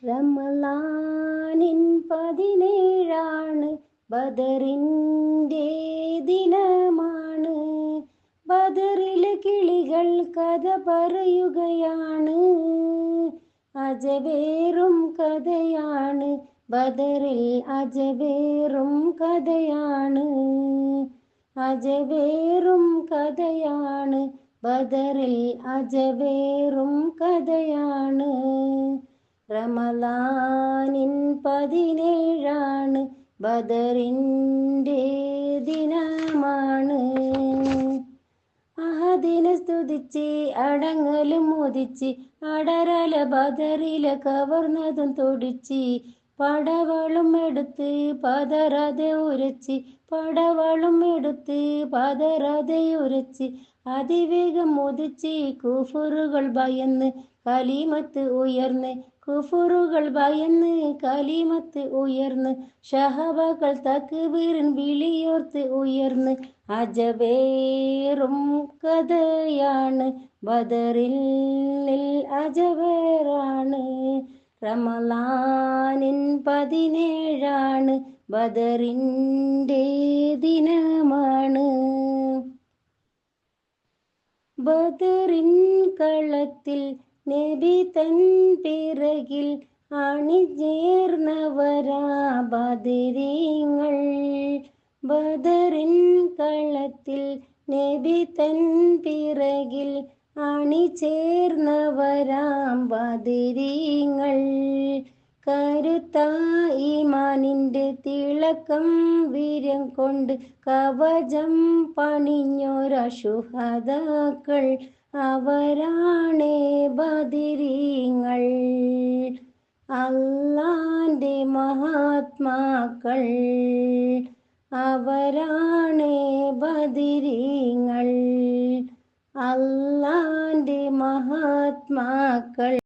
റമളാനിൻ 17 ബദറിൻ്റെ ദിനമാണ്. ബദറിലെ കിളികൾ കഥ പറയുകയാണ്. അജബേറും കഥയാണ് ബദറിൽ, അജബേറും കഥയാണ്. അജബേറും കഥയാണ് ബദറിൽ, അജബേറും കഥയാണ്. റമളാനിൻ 17 ബദറിൻ്റെ ദിനമാണ്. അഹദിനെ സ്തുതിച്ച് അടങ്ങലും മോദിച്ച്, അടരല ബദറിലെ കവർന്നതും തൊടിച്ച്, പടവളും എടുത്ത് പതറാതെ ഉരച്ച്, പടവളും എടുത്ത് പതറാതെ ഉരച്ച്, അതിവേഗം മോദിച്ച് കുഫറുകൾ ഭയന്ന് കലിമത്ത് ഉയർന്ന്, കുഫറുകൾ ഭയന്ന് കലിമത്ത് ഉയർന്ന്, ഷഹബകൾ തക്ബീറിൻ വിളിയോർത്ത് ഉയർന്ന്. അജബേറും കഥയാണ് ബദറിൽ, അജബേറാണ്. റമളാനിൻ 17 ബദറിൻ്റെ ദിനമാണ്. ബദറിൻ കളത്തിൽ നബി തൻ പിറകിൽ അണിചേർന്നവരാ ബദരീങ്ങൾ. ബദറിൻ കളത്തിൽ നബി തൻ പിറകിൽ അണിചേർന്നവരാം ബദരീങ്ങൾ. കരുത്ത ഈമാനിൻ്റെ തിളക്കം വീര്യം കൊണ്ട് കവചം പണിഞ്ഞൊര ശുഹദാക്കൾ, അവരാണേ ബദരീങ്ങൾ. അല്ലാന്റെ മഹാത്മാക്കൾ, അവരാണേ ബദരീങ്ങൾ. അല്ലാന്റെ മഹാത്മാക്കൾ.